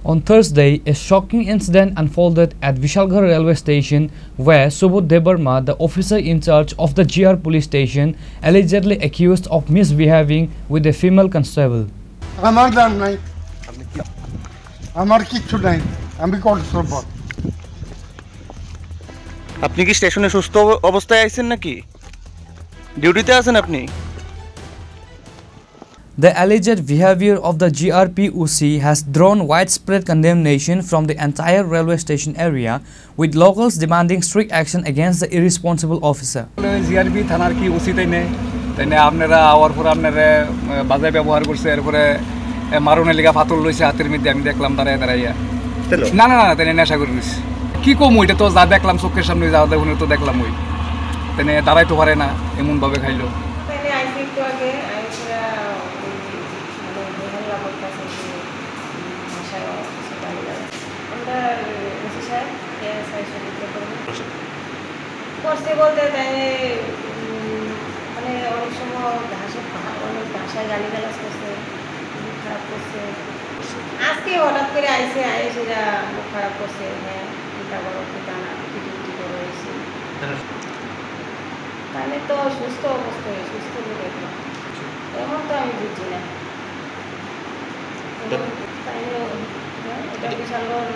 On Thursday, a shocking incident unfolded at Vishalgarh railway station where Subodh Debarma, the officer in charge of the GR police station, allegedly accused of misbehaving with a female constable. আমার দাম নাই আমার কিচ্ছু নাই আমি constable আপনি কি স্টেশনে সুস্থ অবস্থায় আছেন নাকি ডিউটিতে আছেন আপনি The alleged behavior of the GRPOC has drawn widespread condemnation from the entire railway station area, with locals demanding strict action against the irresponsible officer. GRP থানার কি উচিত তাইনে আপনারা আওয়ার পর আপনারা বাজার ব্যবহার করছে এরপরে মারুনের লিগা ফাতল লইছে হাতের মধ্যে আমি দেখলাম দাঁড়াইয়া না না না তাইনে নেশা করে নিছে কি কম ওইটা তো যা দেখলাম চোখের সামনে যা দেখুন তো দেখলাম ওই তাইনে দাঁড়াইতে পারে না এমন ভাবে খাইলো করছে বলতে মানে অনেক সময় অনেক ভাষায় গালিগালাজ করছে, মুখ খারাপ করছে। আজকে হঠাৎ করে আইসে সেটা মুখ খারাপ করছে, হ্যাঁ পিতা বড় পিতা না পিটি করে হয়েছে। তাহলে তো সুস্থ অবস্থায় সুস্থ বলে এমন তো আমি বুঝছি না। তাইলে এটা বিশালগড়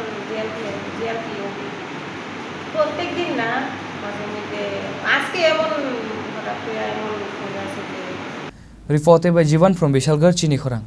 জিআরপি প্রত্যেক দিন না মাঝে মধ্যে আজকে এমন হঠাৎ করে এমন Reported by Jivan from Vishalgarh, Chinikhorang.